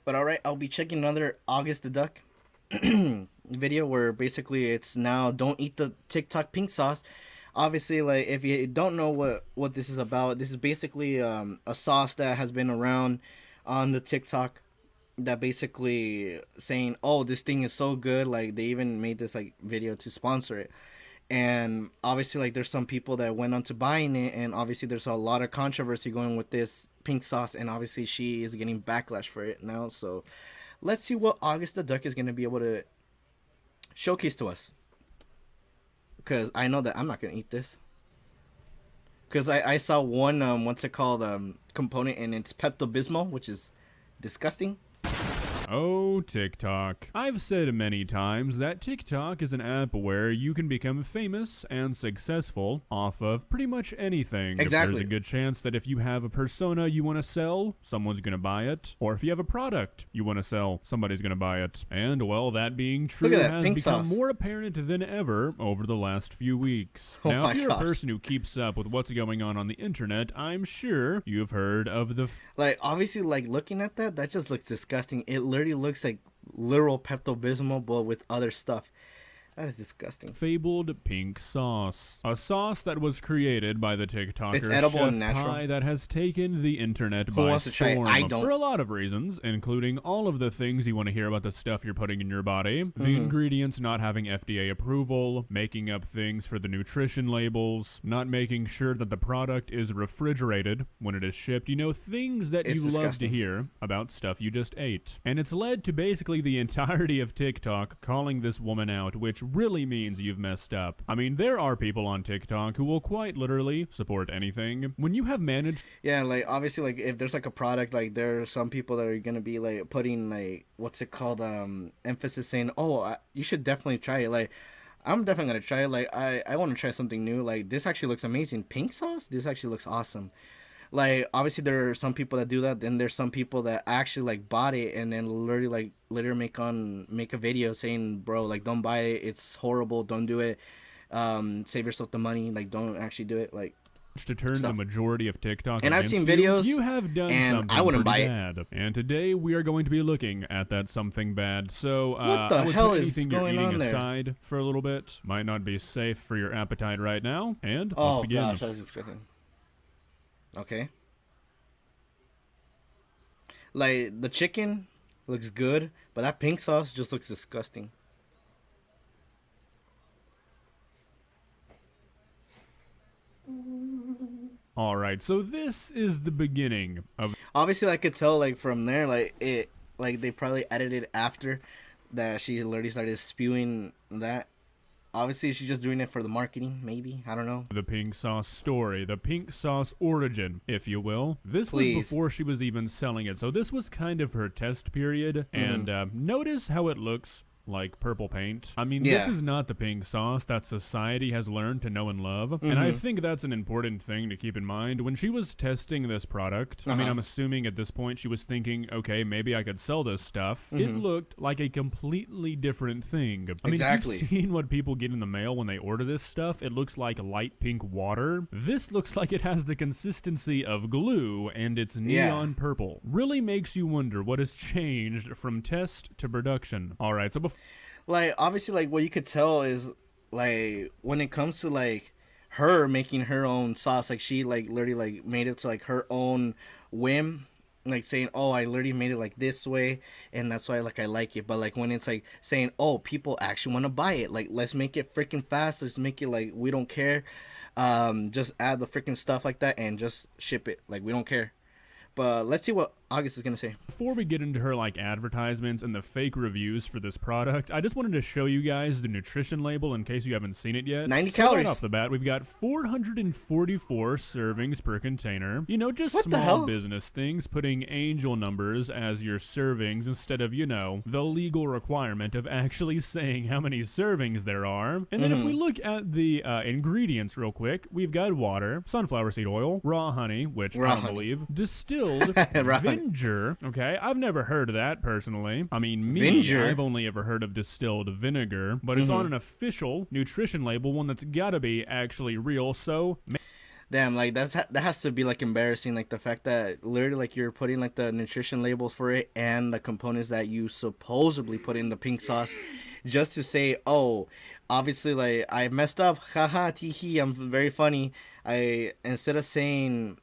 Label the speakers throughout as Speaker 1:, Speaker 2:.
Speaker 1: But alright, I'll be checking another August the Duck video where basically it's now don't eat the TikTok pink sauce. Obviously, like if you don't know what this is about, this is basically a sauce that has been around on the TikTok that basically saying, "Oh, this thing is so good." Like they even made this like video to sponsor it. And obviously, like there's some people that went on to buying it, and obviously there's a lot of controversy going with this pink sauce, and obviously she is getting backlash for it now. So let's see what August the Duck is going to be able to showcase to us, because I know that I'm not going to eat this, because I saw one what's it called, component, and it's Pepto-Bismol, which is disgusting.
Speaker 2: Oh, TikTok. I've said many times that TikTok is an app where you can become famous and successful off of pretty much anything.
Speaker 1: Exactly.
Speaker 2: There's a good chance that if you have a persona you want to sell, someone's going to buy it. Or if you have a product you want to sell, somebody's going to buy it. And, well, that being true has become more apparent than ever over the last few weeks. Now, if you're a person who keeps up with what's going on the internet, I'm sure you've heard of the...
Speaker 1: Like, obviously, like, looking at that just looks disgusting. It literally looks like literal Pepto-Bismol, but with other stuff. That is disgusting.
Speaker 2: Fabled pink sauce. A sauce that was created by the TikToker
Speaker 1: it's edible
Speaker 2: Chef
Speaker 1: and natural.
Speaker 2: Pie that has taken the internet
Speaker 1: Who
Speaker 2: by
Speaker 1: wants to try it?
Speaker 2: storm.
Speaker 1: I don't.
Speaker 2: For a lot of reasons, including all of the things you want to hear about the stuff you're putting in your body, the ingredients not having FDA approval, making up things for the nutrition labels, not making sure that the product is refrigerated when it is shipped. You know, things that you love to hear about stuff you just ate. And it's led to basically the entirety of TikTok calling this woman out, which really means you've messed up. I mean, there are people on TikTok who will quite literally support anything. When you have managed...
Speaker 1: Yeah, like, obviously, like, if there's, like, a product, like, there are some people that are gonna be, like, putting, like, what's it called, emphasis saying, oh, you should definitely try it. Like, I'm definitely gonna try it. Like, I want to try something new. Like, this actually looks amazing. Pink sauce? This actually looks awesome. Like, obviously there are some people that do that, then there's some people that actually like bought it and then literally make a video saying, bro, like, don't buy it, it's horrible, don't do it, save yourself the money, like, don't actually do it, like,
Speaker 2: to turn the majority of TikTok
Speaker 1: and I've seen videos
Speaker 2: you have done
Speaker 1: and
Speaker 2: something
Speaker 1: I wouldn't buy
Speaker 2: bad.
Speaker 1: it.
Speaker 2: And today we are going to be looking at that something bad. So
Speaker 1: what the hell is going on there?
Speaker 2: Aside for a little bit might not be safe for your appetite right now. And
Speaker 1: let's
Speaker 2: begin.
Speaker 1: Gosh, that was disgusting. Okay. Like, the chicken looks good, but that pink sauce just looks disgusting.
Speaker 2: Alright, so this is the beginning of...
Speaker 1: Obviously, I could tell, like, from there, like, they probably edited after that she literally started spewing that. Obviously, she's just doing it for the marketing, maybe. I don't know.
Speaker 2: The pink sauce story, the pink sauce origin, if you will. This was before she was even selling it. So this was kind of her test period. And notice how it looks like purple paint. I mean, this is not the pink sauce that society has learned to know and love. And I think that's an important thing to keep in mind. When she was testing this product, I mean, I'm assuming at this point she was thinking, okay, maybe I could sell this stuff. It looked like a completely different thing. I mean, if you've seen what people get in the mail when they order this stuff, it looks like light pink water. This looks like it has the consistency of glue and it's neon purple. Really makes you wonder what has changed from test to production. All right, so before...
Speaker 1: Like, obviously, like, what you could tell is, like, when it comes to, like, her making her own sauce, like, she, like, literally, like, made it to, like, her own whim, like, saying, oh, I literally made it, like, this way, and that's why, like, I like it. But, like, when it's, like, saying, oh, people actually want to buy it, like, let's make it freaking fast, let's make it, like, we don't care, just add the freaking stuff like that and just ship it, like, we don't care. But let's see what August is going to say.
Speaker 2: Before we get into her like advertisements and the fake reviews for this product, I just wanted to show you guys the nutrition label in case you haven't seen it yet.
Speaker 1: 90 calories.
Speaker 2: Right off the bat, we've got 444 servings per container. You know, just small business things, putting angel numbers as your servings instead of, you know, the legal requirement of actually saying how many servings there are. And then if we look at the ingredients real quick, we've got water, sunflower seed oil, raw honey, which I don't believe, distilled vinegar. Okay, I've never heard of that personally. I mean, I've only ever heard of distilled vinegar, but it's on an official nutrition label, one that's gotta be actually real. So
Speaker 1: Damn, like that has to be like embarrassing, like the fact that literally like you're putting like the nutrition labels for it and the components that you supposedly put in the pink sauce, just to say, oh, obviously like I messed up, haha, tee hee, I'm very funny. I instead of saying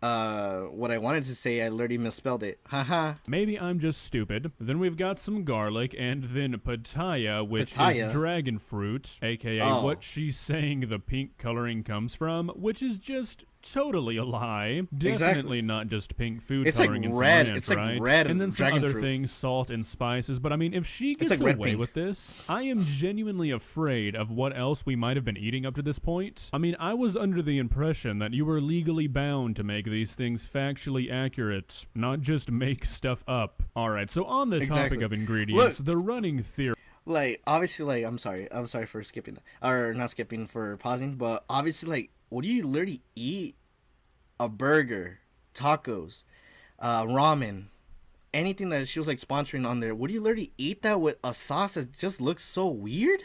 Speaker 1: what I wanted to say, I literally misspelled it, haha.
Speaker 2: Maybe I'm just stupid. Then we've got some garlic, and then pitaya, which
Speaker 1: Pitaya?
Speaker 2: is dragon fruit, aka
Speaker 1: Oh.
Speaker 2: what she's saying the pink coloring comes from, which is just totally a lie. Definitely
Speaker 1: Exactly.
Speaker 2: not just pink food
Speaker 1: It's like
Speaker 2: coloring and
Speaker 1: red.
Speaker 2: some ranch,
Speaker 1: It's like
Speaker 2: right?
Speaker 1: red
Speaker 2: And then some
Speaker 1: dragon
Speaker 2: other
Speaker 1: fruit.
Speaker 2: things, salt and spices. But I mean, if she gets
Speaker 1: like red
Speaker 2: away
Speaker 1: pink.
Speaker 2: with this, I am genuinely afraid of what else we might have been eating up to this point. I mean, I was under the impression that you were legally bound to make these things factually accurate, not just make stuff up. All right, so on the topic
Speaker 1: Exactly.
Speaker 2: of ingredients,
Speaker 1: Look.
Speaker 2: the running theory
Speaker 1: Like obviously, like I'm sorry for skipping that, or not skipping, for pausing, but obviously, like, what do you literally eat? A burger, tacos, ramen, anything that she was like sponsoring on there. Would you literally eat that with a sauce that just looks so weird?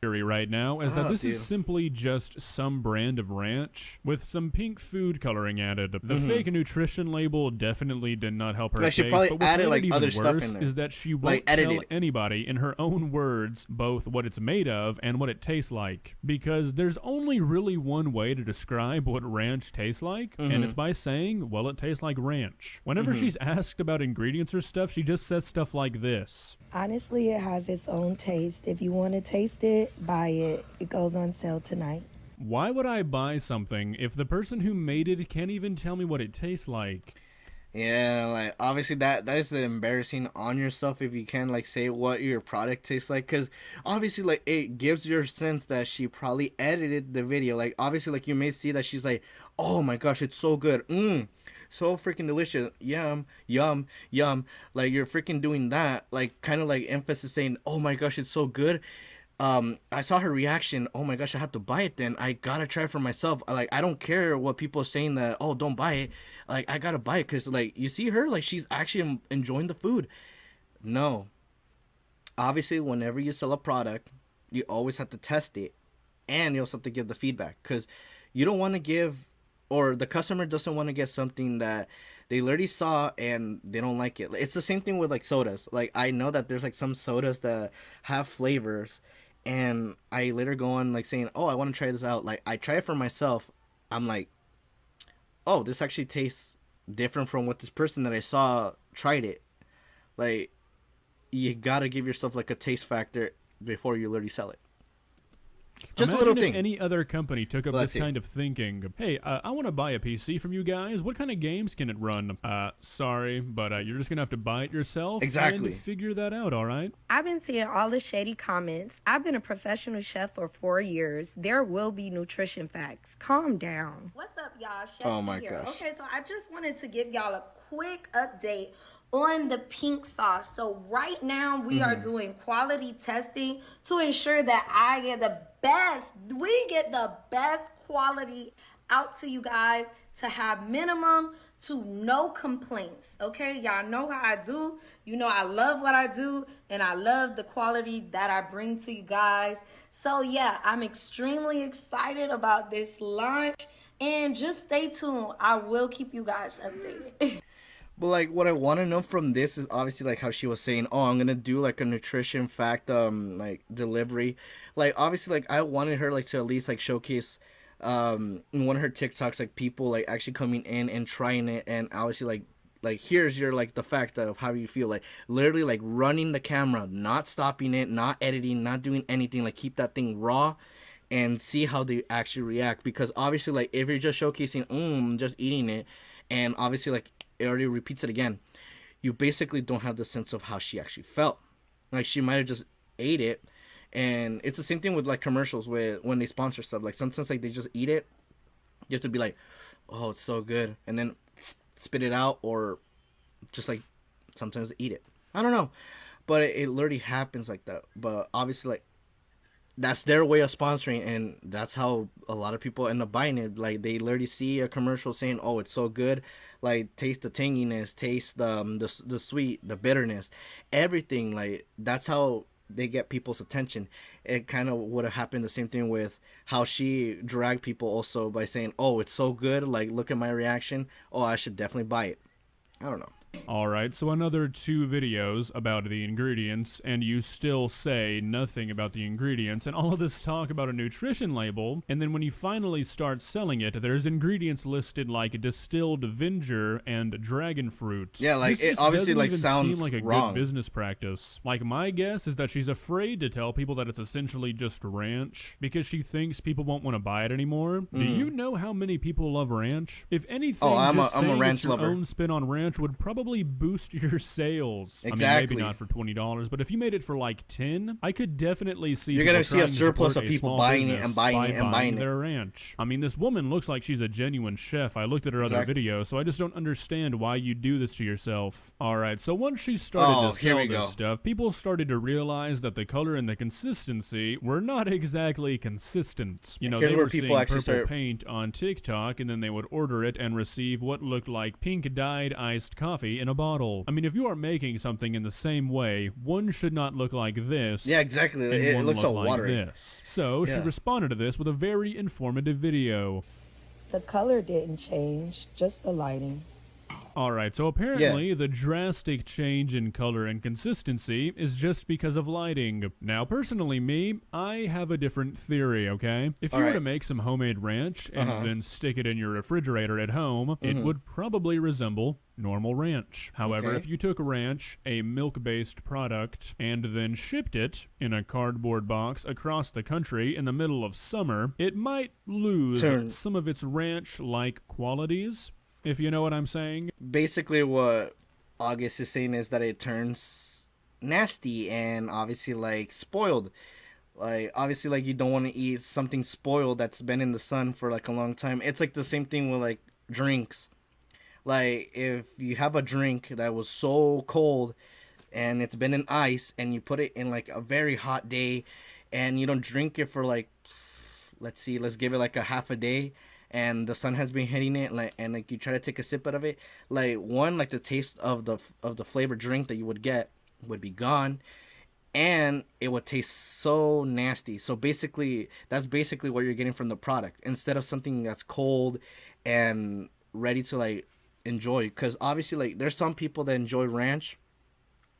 Speaker 2: right now is that
Speaker 1: Oh,
Speaker 2: this
Speaker 1: dude.
Speaker 2: is simply just some brand of ranch with some pink food coloring added. The fake nutrition label definitely did not help her
Speaker 1: Like, she
Speaker 2: case,
Speaker 1: probably
Speaker 2: but what's
Speaker 1: added,
Speaker 2: made
Speaker 1: like,
Speaker 2: it even
Speaker 1: other stuff
Speaker 2: worse
Speaker 1: in there.
Speaker 2: is that she
Speaker 1: Like,
Speaker 2: won't
Speaker 1: edited
Speaker 2: tell
Speaker 1: it.
Speaker 2: anybody in her own words both what it's made of and what it tastes like, because there's only really one way to describe what ranch tastes like, and it's by saying, well, it tastes like ranch. Whenever she's asked about ingredients or stuff, she just says stuff like this.
Speaker 3: Honestly, it has its own taste. If you want to taste it, buy it. It goes on sale tonight.
Speaker 2: Why would I buy something if the person who made it can't even tell me what it tastes like?
Speaker 1: Yeah, like obviously that is embarrassing on yourself if you can like say what your product tastes like, because obviously like it gives your sense that she probably edited the video. Like obviously like you may see that she's like, oh my gosh, it's so good, so freaking delicious, yum yum yum. Like you're freaking doing that, like kind of like emphasis saying, oh my gosh, it's so good. I saw her reaction. Oh my gosh, I have to buy it then. I gotta try it for myself. I don't care what people are saying that, oh, don't buy it. Like, I gotta buy it because, like, you see her, like, she's actually enjoying the food. No. Obviously, whenever you sell a product, you always have to test it. And you also have to give the feedback. Because you don't want to give, or the customer doesn't want to get something that they literally saw and they don't like it. It's the same thing with, like, sodas. Like, I know that there's, like, some sodas that have flavors, and I later go on like saying, oh, I want to try this out. Like I try it for myself. I'm like, oh, this actually tastes different from what this person that I saw tried it. Like you gotta give yourself like a taste factor before you literally sell it. Just
Speaker 2: Imagine
Speaker 1: a little
Speaker 2: if
Speaker 1: thing.
Speaker 2: any other company took up
Speaker 1: Let's
Speaker 2: this
Speaker 1: see.
Speaker 2: kind of thinking. Hey, I want to buy a PC from you guys. What kind of games can it run? Sorry, but you're just going to have to buy it yourself
Speaker 1: Exactly.
Speaker 2: and figure that out, all right?
Speaker 3: I've been seeing all the shady comments. I've been a professional chef for 4 years. There will be nutrition facts. Calm down. What's up, y'all? Chef
Speaker 1: Oh my
Speaker 3: here.
Speaker 1: gosh.
Speaker 3: Okay, so I just wanted to give y'all a quick update on the pink sauce. So right now we are doing quality testing to ensure that I get the best, we get the best quality out to you guys to have minimum to no complaints. Okay, y'all know how I do. You know I love what I do and I love the quality that I bring to you guys. So yeah, I'm extremely excited about this launch and just stay tuned. I will keep you guys updated.
Speaker 1: But like what I want to know from this is obviously like how she was saying, oh, I'm gonna do like a nutrition fact like delivery. Like obviously like I wanted her like to at least like showcase in one of her TikToks like people like actually coming in and trying it, and obviously like here's your like the fact of how you feel, like literally like running the camera, not stopping it, not editing, not doing anything, like keep that thing raw and see how they actually react. Because obviously like if you're just showcasing just eating it, and obviously like it already repeats it again, you basically don't have the sense of how she actually felt. Like she might have just ate it, and it's the same thing with like commercials with when they sponsor stuff. Like sometimes like they just eat it just to be like, oh, it's so good, and then spit it out, or just like sometimes eat it. I don't know, but it literally happens like that. But obviously like that's their way of sponsoring, and that's how a lot of people end up buying it. Like they literally see a commercial saying, oh, it's so good, like taste the tanginess, taste the sweet, the bitterness, everything. Like that's how they get people's attention. It kind of would have happened the same thing with how she dragged people also by saying, "Oh, it's so good. Like, look at my reaction. Oh, I should definitely buy it." I don't know.
Speaker 2: Alright, so another 2 videos about the ingredients, and you still say nothing about the ingredients, and all of this talk about a nutrition label, and then when you finally start selling it, there's ingredients listed like distilled vinegar and dragon fruit.
Speaker 1: Yeah, like,
Speaker 2: this
Speaker 1: it
Speaker 2: just
Speaker 1: obviously,
Speaker 2: doesn't
Speaker 1: like,
Speaker 2: even
Speaker 1: sounds
Speaker 2: seem like a
Speaker 1: wrong.
Speaker 2: good business practice. Like, my guess is that she's afraid to tell people that it's essentially just ranch, because she thinks people won't want to buy it anymore. Do you know how many people love ranch? If anything,
Speaker 1: I'm
Speaker 2: just
Speaker 1: a
Speaker 2: saying
Speaker 1: ranch
Speaker 2: it's your
Speaker 1: lover.
Speaker 2: own spin on ranch would probably boost your sales. I mean,
Speaker 1: Exactly.
Speaker 2: maybe not for $20, but if you made it for like 10, I could definitely see
Speaker 1: You're
Speaker 2: people
Speaker 1: gonna see a
Speaker 2: trying to
Speaker 1: surplus
Speaker 2: support
Speaker 1: of
Speaker 2: a
Speaker 1: people
Speaker 2: small
Speaker 1: buying it
Speaker 2: business
Speaker 1: and buying
Speaker 2: by
Speaker 1: it and buying it.
Speaker 2: their ranch. I mean, this woman looks like she's a genuine chef. I looked at her other
Speaker 1: Exactly.
Speaker 2: video, so I just don't understand why you do this to yourself. All right, so once she started to
Speaker 1: here
Speaker 2: sell
Speaker 1: we
Speaker 2: this
Speaker 1: go.
Speaker 2: stuff, people started to realize that the color and the consistency were not exactly consistent. You know,
Speaker 1: Here's
Speaker 2: they
Speaker 1: where
Speaker 2: were
Speaker 1: people
Speaker 2: seeing
Speaker 1: actually
Speaker 2: purple
Speaker 1: start-
Speaker 2: paint on TikTok, and then they would order it and receive what looked like pink dyed iced coffee in a bottle. I mean, if you are making something in the same way, one should not look like this.
Speaker 1: Yeah, exactly.
Speaker 2: And
Speaker 1: It
Speaker 2: one
Speaker 1: looks so
Speaker 2: look like
Speaker 1: watery.
Speaker 2: this. So she
Speaker 1: Yeah.
Speaker 2: responded to this with a very informative video.
Speaker 4: The color didn't change, just the lighting.
Speaker 2: Alright, so apparently the drastic change in color and consistency is just because of lighting. Now, personally me, I have a different theory, okay? If you were to
Speaker 1: Alright.
Speaker 2: make some homemade ranch and then stick it in your refrigerator at home, it would probably resemble normal ranch. However,
Speaker 1: Okay.
Speaker 2: if you took ranch, a milk-based product, and then shipped it in a cardboard box across the country in the middle of summer, it might lose
Speaker 1: Turn.
Speaker 2: some of its ranch-like qualities, if you know what I'm saying.
Speaker 1: Basically, what August is saying is that it turns nasty and obviously like spoiled. Like, obviously, like, you don't want to eat something spoiled that's been in the sun for like a long time. It's like the same thing with like drinks. Like, if you have a drink that was so cold and it's been in ice and you put it in like a very hot day and you don't drink it for like, let's give it like a half a day, and the sun has been hitting it, like, and like you try to take a sip out of it, like, one, like the taste of the flavored drink that you would get would be gone, and it would taste so nasty. So basically, that's basically what you're getting from the product instead of something that's cold and ready to like enjoy. Because obviously, like, there's some people that enjoy ranch,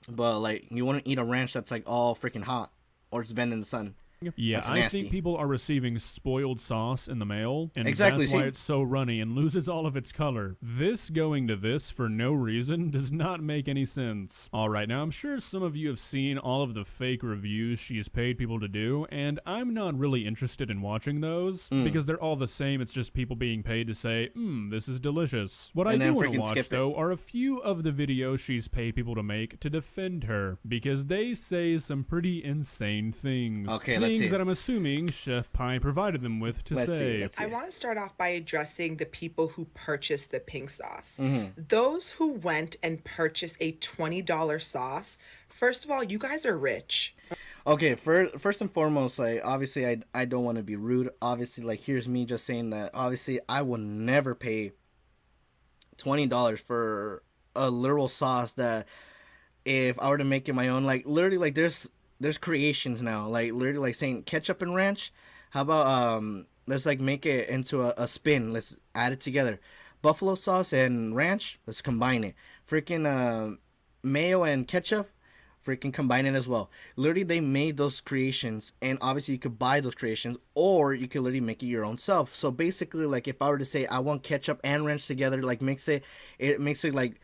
Speaker 1: but like, you wouldn't eat a ranch that's like all freaking hot or it's been in the sun.
Speaker 2: Yeah,
Speaker 1: That's
Speaker 2: I
Speaker 1: nasty.
Speaker 2: think people are receiving spoiled sauce in the mail, and
Speaker 1: Exactly,
Speaker 2: that's why
Speaker 1: see?
Speaker 2: it's so runny and loses all of its color. This going to this for no reason does not make any sense. Alright, now I'm sure some of you have seen all of the fake reviews she's paid people to do, and I'm not really interested in watching those, because they're all the same. It's just people being paid to say, this is delicious. What I
Speaker 1: And
Speaker 2: do
Speaker 1: then
Speaker 2: want to
Speaker 1: freaking
Speaker 2: watch,
Speaker 1: skip it.
Speaker 2: though, are a few of the videos she's paid people to make to defend her, because they say some pretty insane things.
Speaker 1: Okay, let's
Speaker 2: Things
Speaker 1: see.
Speaker 2: that I'm assuming Chef Pie provided them with to
Speaker 1: Let's see,
Speaker 2: say.
Speaker 1: let's see.
Speaker 5: I want to start off by addressing the people who purchased the pink sauce.
Speaker 1: Mm-hmm.
Speaker 5: Those who went and purchased a $20 sauce, first of all, you guys are rich.
Speaker 1: Okay, first and foremost, like, obviously, I don't want to be rude. Obviously, like, here's me just saying that, obviously, I will never pay $20 for a literal sauce that, if I were to make it my own, like, literally, like, there's creations now, like, literally, like, saying ketchup and ranch. How about, let's, like, make it into a spin. Let's add it together. Buffalo sauce and ranch, let's combine it. Freaking, mayo and ketchup, freaking combine it as well. Literally, they made those creations, and obviously you could buy those creations, or you could literally make it your own self. So basically, like, if I were to say I want ketchup and ranch together, like, it makes it like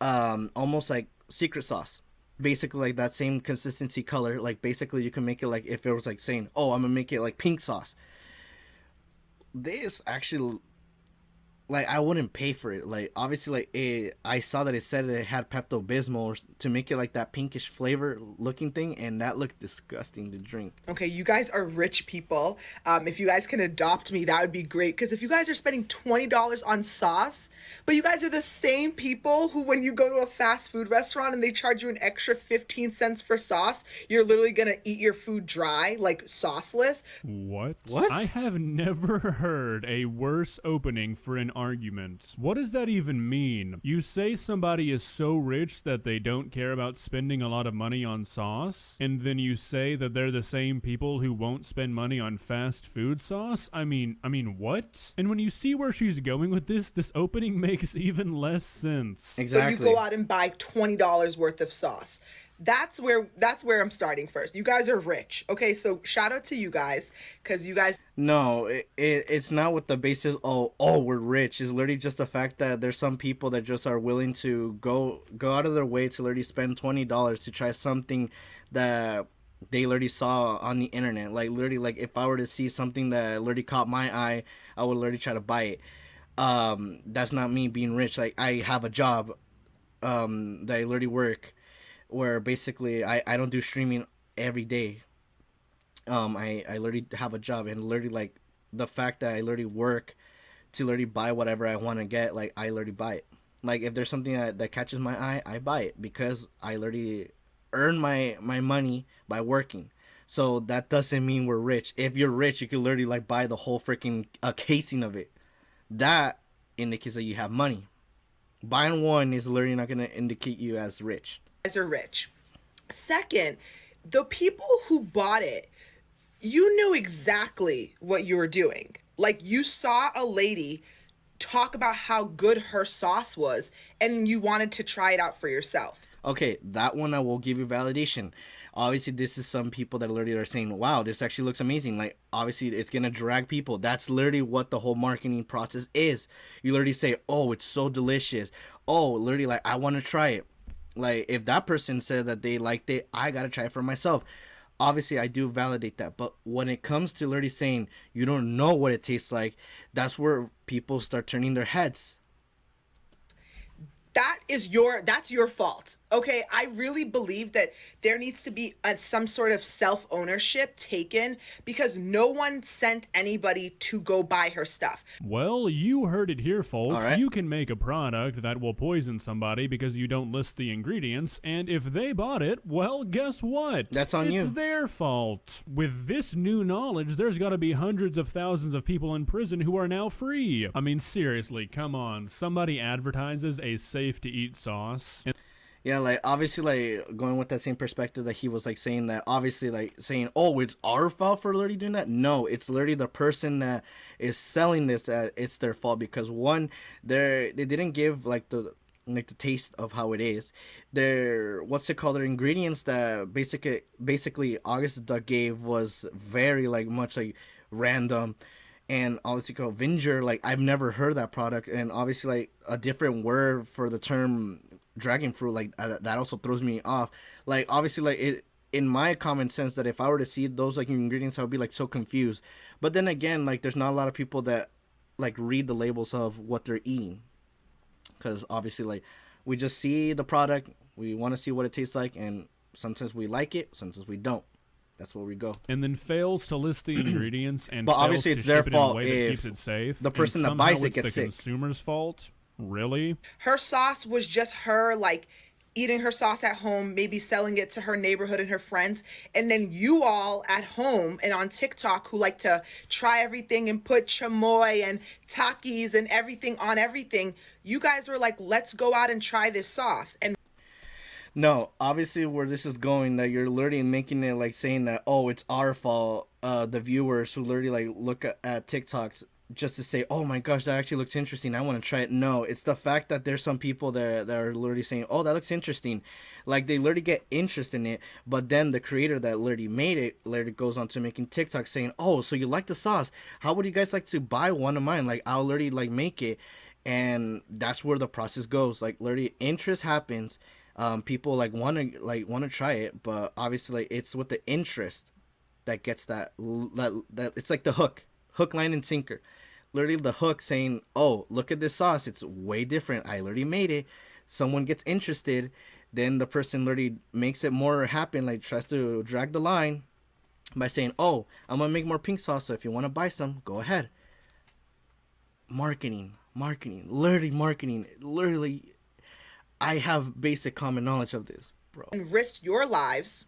Speaker 1: almost like secret sauce. Basically, like, that same consistency, color. Like, basically, you can make it like if it was like saying, oh, I'm gonna make it like pink sauce. This actually, like, I wouldn't pay for it. Like, obviously, like, I saw that it said it had Pepto-Bismol to make it like that pinkish flavor looking thing, and that looked disgusting to drink.
Speaker 5: Okay, you guys are rich people. If you guys can adopt me, that would be great. Because if you guys are spending $20 on sauce, but you guys are the same people who, when you go to a fast food restaurant and they charge you an extra 15 cents for sauce, you're literally gonna eat your food dry, like sauceless.
Speaker 2: What?
Speaker 1: What?
Speaker 2: I have never heard a worse opening for an argument. What does that even mean? You say somebody is so rich that they don't care about spending a lot of money on sauce, and then you say that they're the same people who won't spend money on fast food sauce? I mean, what? And when you see where she's going with this opening makes even less sense.
Speaker 1: Exactly.
Speaker 5: But you go out and buy $20 worth of sauce. That's where I'm starting first. You guys are rich. Okay, so shout out to you guys, because you guys...
Speaker 1: No, it's not with the basis, oh, we're rich. It's literally just the fact that there's some people that just are willing to go out of their way to literally spend $20 to try something that they literally saw on the internet. Like, literally, like, if I were to see something that literally caught my eye, I would literally try to buy it. That's not me being rich. Like, I have a job that I literally work, where basically I don't do streaming every day. I literally have a job, and literally, like, the fact that I literally work to literally buy whatever I want to get, like, I literally buy it. Like, if there's something that catches my eye, I buy it, because I literally earn my money by working. So that doesn't mean we're rich. If you're rich, you could literally, like, buy the whole freaking casing of it. That indicates that you have money. Buying one is literally not going to indicate you as rich.
Speaker 5: Guys are rich. Second, the people who bought it, you knew exactly what you were doing. Like, you saw a lady talk about how good her sauce was, and you wanted to try it out for yourself.
Speaker 1: Okay, that one I will give you validation. Obviously, this is some people that literally are saying, wow, this actually looks amazing. Like, obviously, it's going to drag people. That's literally what the whole marketing process is. You literally say, oh, it's so delicious. Oh, literally, like, I want to try it. Like, if that person said that they liked it, I got to try it for myself. Obviously, I do validate that. But when it comes to literally saying you don't know what it tastes like, that's where people start turning their heads.
Speaker 5: That's your fault. Okay, I really believe that there needs to be some sort of self-ownership taken, because no one sent anybody to go buy her stuff.
Speaker 2: Well, you heard it here, folks.
Speaker 1: All right.
Speaker 2: You can make a product that will poison somebody because you don't list the ingredients, and if they bought it, well, guess what?
Speaker 1: That's on you.
Speaker 2: It's their fault. With this new knowledge, there's got to be hundreds of thousands of people in prison who are now free. I mean, seriously, come on. Somebody advertises a safe-to-eat sauce.
Speaker 1: Yeah, like, obviously, like, going with that same perspective that he was, like, saying that, obviously, like, saying, oh, it's our fault for literally doing that. No, it's literally the person that is selling this, that it's their fault, because one, they didn't give, like, the taste of how it is. Their, what's it called, their ingredients that basically AugustTheDuck gave was very, like, much, like, random. And obviously called Vinger, like, I've never heard that product. And obviously, like, a different word for the term dragon fruit, like, that also throws me off. Like, obviously, like, it, in my common sense, that if I were to see those, like, ingredients, I would be, like, so confused. But then again, like, there's not a lot of people that, like, read the labels of what they're eating. Because obviously, like, we just see the product, we want to see what it tastes like, and sometimes we like it, sometimes we don't. That's where we go.
Speaker 2: And then fails to list the ingredients and
Speaker 1: but
Speaker 2: fails
Speaker 1: obviously
Speaker 2: to
Speaker 1: it's their
Speaker 2: ship it in a
Speaker 1: fault
Speaker 2: way that
Speaker 1: if
Speaker 2: keeps it safe.
Speaker 1: the person
Speaker 2: and
Speaker 1: that buys
Speaker 2: somehow
Speaker 1: it
Speaker 2: it's
Speaker 1: gets
Speaker 2: the
Speaker 1: sick.
Speaker 2: consumer's fault. Really?
Speaker 5: Her sauce was just her, like, eating her sauce at home, maybe selling it to her neighborhood and her friends. And then you all at home and on TikTok who like to try everything and put chamoy and takis and everything on everything, you guys were like, let's go out and try this sauce. And
Speaker 1: no, obviously where this is going, that you're literally making it like saying that, oh, it's our fault, the viewers who literally like look at TikToks just to say, oh my gosh, that actually looks interesting, I want to try it. No, it's the fact that there's some people that are literally saying, oh, that looks interesting. Like, they literally get interest in it, but then the creator that literally made it literally goes on to making TikTok saying, oh, so you like the sauce, how would you guys like to buy one of mine? Like, I'll literally like make it. And that's where the process goes. Like, literally interest happens. People like want to try it, but obviously like, it's with the interest that gets that it's like the hook, line and sinker. Literally the hook saying, oh, look at this sauce, it's way different, I literally made it. Someone gets interested, then the person literally makes it more happen, like tries to drag the line by saying, oh, I'm gonna make more pink sauce, so if you want to buy some, go ahead. Marketing, literally, I have basic common knowledge of this, bro.
Speaker 5: and risked your lives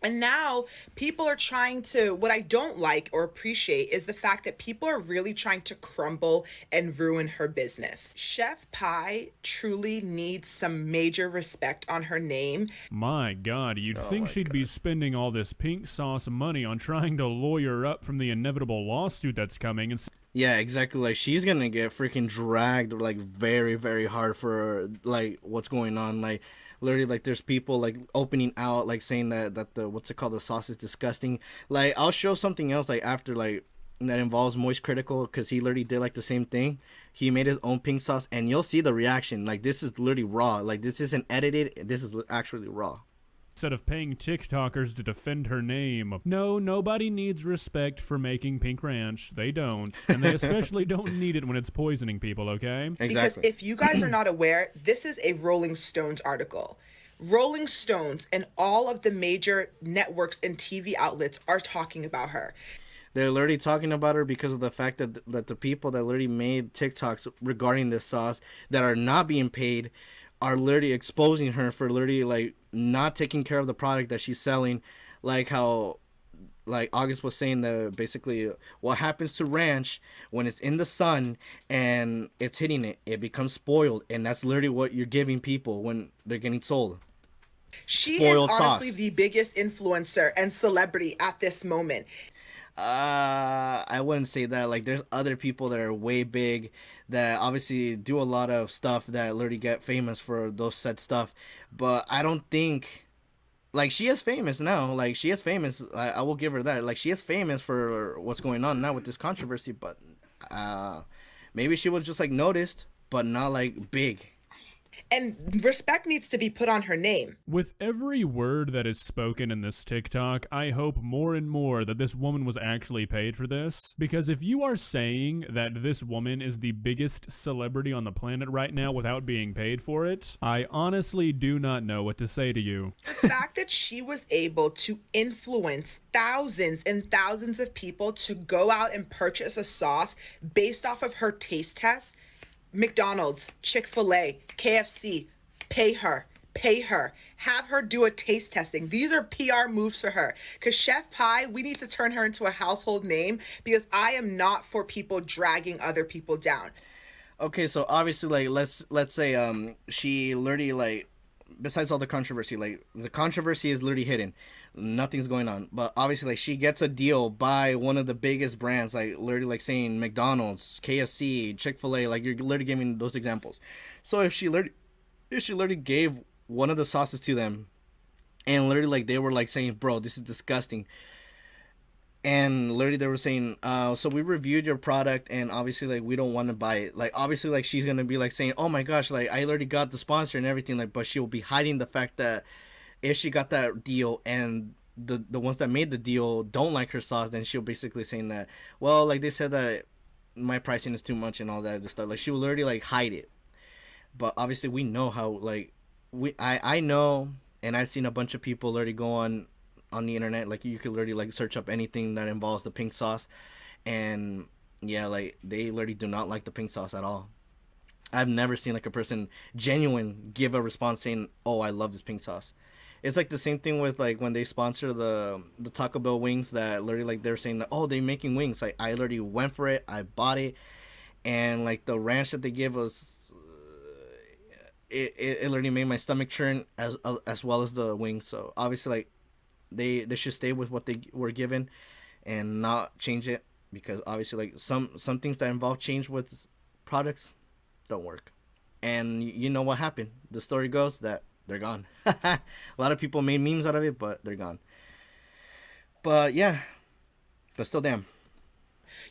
Speaker 5: And now people are trying to, what I don't like or appreciate is the fact that people are really trying to crumble and ruin her business. Chef Pie truly needs some major respect on her name.
Speaker 2: My God, you'd think she'd be spending all this pink sauce money on trying to lawyer up from the inevitable lawsuit that's coming. And
Speaker 1: Yeah, exactly. Like, she's gonna get freaking dragged, like, very, very hard for, like, what's going on. Like, literally, like, there's people, like, opening out, like, saying that the, what's it called, the sauce is disgusting. Like, I'll show something else, like, after, like, that involves Moist Critical, because he literally did, like, the same thing. He made his own pink sauce, and you'll see the reaction. Like, this is literally raw. Like, this isn't edited. This is actually raw.
Speaker 2: instead of paying TikTokers to defend her name. No, nobody needs respect for making pink ranch. They don't. And they especially don't need it when it's poisoning people, okay?
Speaker 1: Exactly.
Speaker 5: Because if you guys are not aware, this is a Rolling Stones article. Rolling Stones and all of the major networks and TV outlets are talking about her.
Speaker 1: They're literally talking about her because of the fact that the people that literally made TikToks regarding this sauce that are not being paid are literally exposing her for literally, like, not taking care of the product that she's selling. Like how, like, August was saying, that basically what happens to ranch when it's in the sun and it's hitting it, it becomes spoiled. And that's literally what you're giving people when they're getting sold.
Speaker 5: She
Speaker 1: Spoiled
Speaker 5: is honestly
Speaker 1: sauce.
Speaker 5: the biggest influencer and celebrity at this moment.
Speaker 1: I wouldn't say that. Like, there's other people that are way big that obviously do a lot of stuff that literally get famous for those said stuff. But I don't think, like, she is famous now. Like, she is famous. I will give her that. Like, she is famous for what's going on now with this controversy. But maybe she was just, like, noticed, but not, like, big.
Speaker 5: And respect needs to be put on her name.
Speaker 2: With every word that is spoken in this TikTok, I hope more and more that this woman was actually paid for this. Because if you are saying that this woman is the biggest celebrity on the planet right now without being paid for it, I honestly do not know what to say to you.
Speaker 5: The fact that she was able to influence thousands and thousands of people to go out and purchase a sauce based off of her taste test. McDonald's, Chick-fil-A, KFC, pay her, have her do a taste testing. These are PR moves for her. Because Chef Pie, we need to turn her into a household name, because I am not for people dragging other people down.
Speaker 1: Okay, so obviously, like, let's say she literally, like, besides all the controversy, like, the controversy is literally hidden. Nothing's going on. But obviously, like, she gets a deal by one of the biggest brands, like, literally, like, saying McDonald's, KFC, Chick-fil-A, like, you're literally giving those examples. So if she literally gave one of the sauces to them, and literally, like, they were, like, saying, bro, this is disgusting. And literally they were saying, so we reviewed your product, and obviously, like, we don't want to buy it. Like, obviously, like, she's gonna be, like, saying, oh my gosh, like, I already got the sponsor and everything, like, but she'll be hiding the fact that if she got that deal and the ones that made the deal don't like her sauce, then she'll basically saying that, well, like, they said that my pricing is too much and all that other stuff. Like, she will literally, like, hide it. But obviously we know how, like, I know, and I've seen a bunch of people literally go on the internet, like, you could literally, like, search up anything that involves the pink sauce, and yeah, like, they literally do not like the pink sauce at all. I've never seen, like, a person genuine give a response saying, oh, I love this pink sauce. It's like the same thing with, like, when they sponsor the Taco Bell wings, that literally, like, they're saying that, oh, they're making wings. Like, I literally went for it, I bought it, and, like, the ranch that they give us, it literally made my stomach churn as well as the wings. So obviously, like, they should stay with what they were given and not change it, because obviously, like, some things that involve change with products don't work. And you know what happened. The story goes that they're gone. A lot of people made memes out of it, but they're gone. But yeah, but still, damn.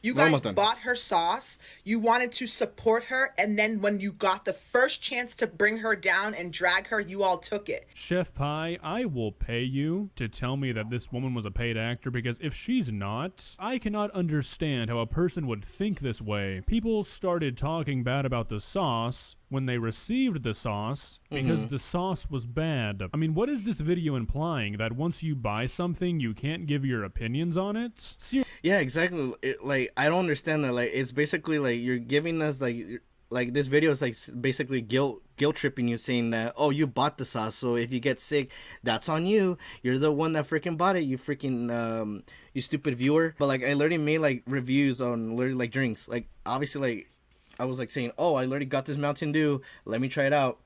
Speaker 5: You guys bought her sauce, you wanted to support her, and then when you got the first chance to bring her down and drag her, you all took it.
Speaker 2: Chef Pie, I will pay you to tell me that this woman was a paid actor, because if she's not, I cannot understand how a person would think this way. People started talking bad about the sauce when they received the sauce because the sauce was bad. I mean, what is this video implying? That once you buy something, you can't give your opinions on it?
Speaker 1: Yeah, exactly. Like, I don't understand that. Like, it's basically like you're giving us, like this video is, like, basically guilt guilt tripping you, saying that, oh, you bought the sauce, so if you get sick, that's on you. You're the one that freaking bought it. You freaking you stupid viewer. But like I literally made like reviews on literally like drinks. Like obviously like I was like saying, oh, I literally got this Mountain Dew. Let me try it out.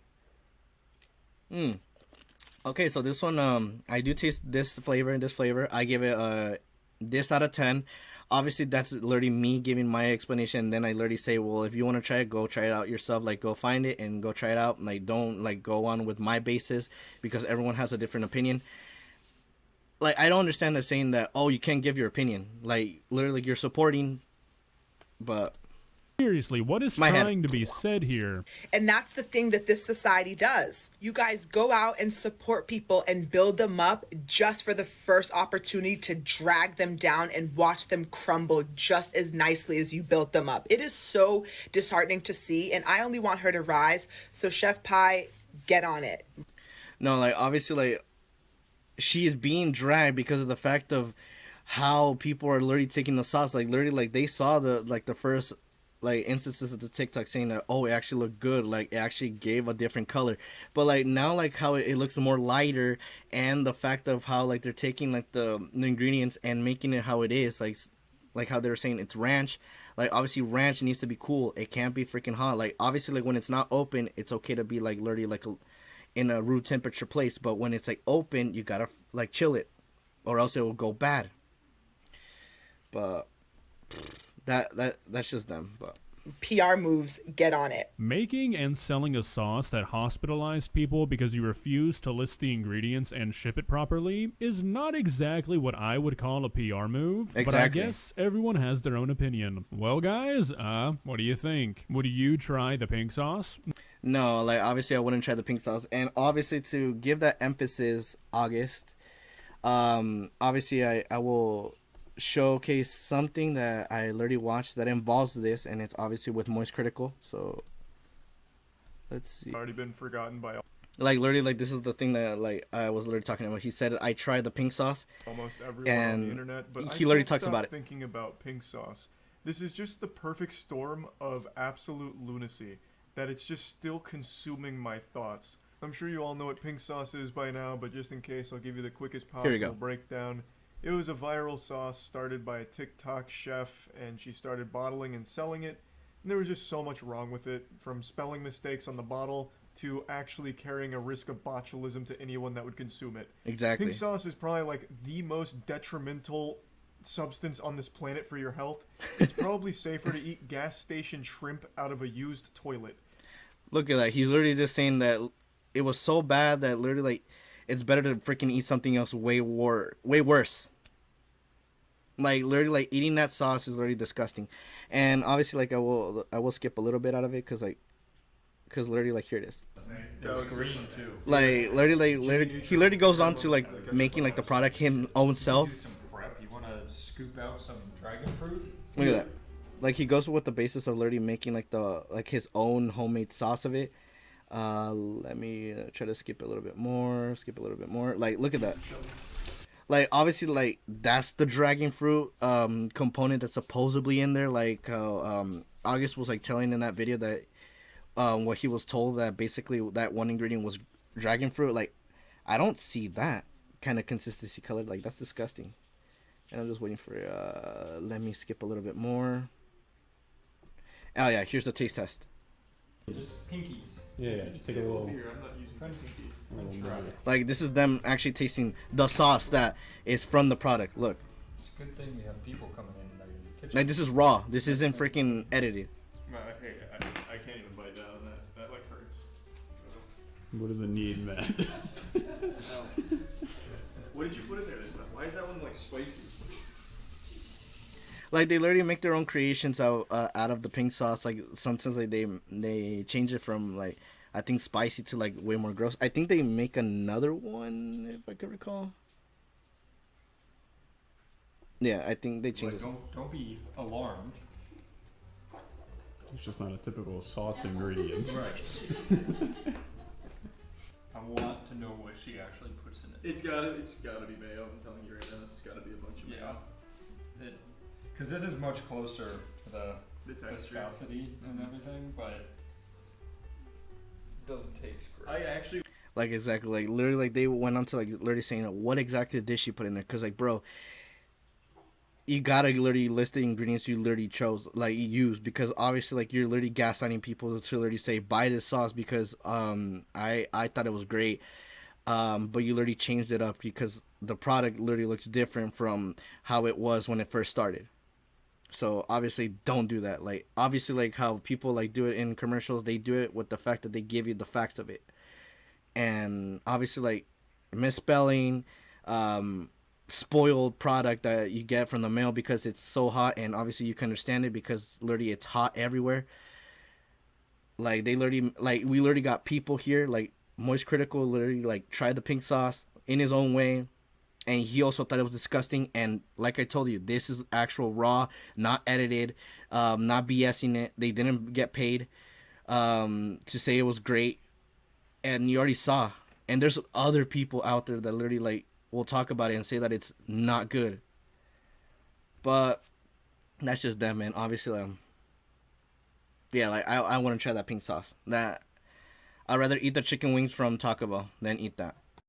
Speaker 1: Okay, so this one, I do taste this flavor and this flavor. I give it this out of 10. Obviously, that's literally me giving my explanation. And then I literally say, well, if you want to try it, go try it out yourself. Like, go find it and go try it out. Like, don't like go on with my basis because everyone has a different opinion. Like, I don't understand the saying that, oh, you can't give your opinion. Like, literally, you're supporting, but
Speaker 2: Seriously, what is trying to be said here?
Speaker 5: And that's the thing that this society does. You guys go out and support people and build them up just for the first opportunity to drag them down and watch them crumble just as nicely as you built them up. It is so disheartening to see, and I only want her to rise. So Chef Pie, get on it.
Speaker 1: No, like obviously, like she is being dragged because of the fact of how people are literally taking the sauce. Like literally, like they saw the first like instances of the TikTok saying that, oh, it actually looked good, like it actually gave a different color. But like now, like how it looks more lighter, and the fact of how like they're taking like the ingredients and making it how it is, like how they're saying it's ranch. Like obviously ranch needs to be cool. It can't be freaking hot. Like obviously, like when it's not open, it's okay to be like literally like in a room temperature place. But when it's like open, you gotta like chill it, or else it will go bad. But that's just them. But
Speaker 5: PR moves, get on it.
Speaker 2: Making and selling a sauce that hospitalized people because you refuse to list the ingredients and ship it properly is not exactly what I would call a PR move.
Speaker 1: Exactly.
Speaker 2: But I guess everyone has their own opinion. Well, guys, what do you think? Would you try the pink sauce?
Speaker 1: No, like obviously I wouldn't try the pink sauce. And obviously to give that emphasis, August, obviously I will showcase something that I literally watched that involves this, and it's obviously with Moist Critical. So let's see.
Speaker 6: Already been forgotten by
Speaker 1: Like literally, like this is the thing that like I was literally talking about. He said I tried the pink sauce,
Speaker 6: almost everyone
Speaker 1: and
Speaker 6: on the internet, but
Speaker 1: he literally talks
Speaker 6: stop
Speaker 1: about it.
Speaker 6: Thinking about pink sauce, this is just the perfect storm of absolute lunacy that it's just still consuming my thoughts. I'm sure you all know what pink sauce is by now, but just in case, I'll give you the quickest possible breakdown. It was a viral sauce started by a TikTok chef, and she started bottling and selling it. And there was just so much wrong with it, from spelling mistakes on the bottle to actually carrying a risk of botulism to anyone that would consume it.
Speaker 1: Exactly.
Speaker 6: Pink sauce is probably like the most detrimental substance on this planet for your health. It's probably safer to eat gas station shrimp out of a used toilet.
Speaker 1: Look at that. He's literally just saying that it was so bad that literally like it's better to freaking eat something else way worse. Like literally, like eating that sauce is literally disgusting, and obviously, like I will skip a little bit out of it because literally, like here it is.
Speaker 6: That was green too.
Speaker 1: Like literally, he literally goes on to like making like the product him own self.
Speaker 7: Do some prep. You want to scoop out some dragon fruit?
Speaker 1: Look at that. Like he goes with the basis of literally making like his own homemade sauce of it. Let me try to skip a little bit more. Like look at that. Like obviously, like that's the dragon fruit component that's supposedly in there. Like August was like telling in that video that what he was told that basically that one ingredient was dragon fruit. Like I don't see that kind of consistency color. Like that's disgusting. And I'm just waiting for let me skip a little bit more. Oh yeah, here's the taste test.
Speaker 7: Just pinkies.
Speaker 8: Yeah, just take a little.
Speaker 6: Here, I'm not using pinky.
Speaker 1: Like this is them actually tasting the sauce that is from the product. Look.
Speaker 7: It's a good thing we have people coming in and in the kitchen.
Speaker 1: Like this is raw. This isn't freaking edited.
Speaker 6: No, I can't even bite down on that. That like hurts.
Speaker 8: What does it need, man?
Speaker 6: What did you put in there this time? Why is that one like spicy?
Speaker 1: Like they literally make their own creations out of the pink sauce. Like sometimes like they change it from like I think spicy to like way more gross. I think they make another one if I could recall. Yeah, I think they change it.
Speaker 7: Don't be alarmed.
Speaker 8: It's just not a typical sauce ingredient.
Speaker 7: Right. I want to know what she actually puts in it.
Speaker 6: It's gotta be mayo. I'm telling you right now, it's gotta be a bunch of mayo.
Speaker 7: Because this is much closer to the
Speaker 6: The texture.
Speaker 7: viscosity and everything, but doesn't taste great.
Speaker 6: I actually
Speaker 1: Like exactly, like literally, like they went on to like literally saying what exactly did she put in there? Cause like, bro, you gotta literally list the ingredients you literally chose, like you used, because obviously like you're literally gaslighting people to literally say buy this sauce because I thought it was great, but you literally changed it up because the product literally looks different from how it was when it first started. So obviously don't do that. Like obviously like how people like do it in commercials, they do it with the fact that they give you the facts of it, and obviously like misspelling, spoiled product that you get from the mail because it's so hot, and obviously you can understand it because literally it's hot everywhere. Like they literally like we literally got people here like Moist Critical literally like tried the pink sauce in his own way, and he also thought it was disgusting. And like I told you, this is actual raw, not edited, not BSing it. They didn't get paid to say it was great, and you already saw. And there's other people out there that literally like will talk about it and say that it's not good. But that's just them, man. Obviously, yeah, like I want to try that pink sauce. That I'd rather eat the chicken wings from Taco Bell than eat that.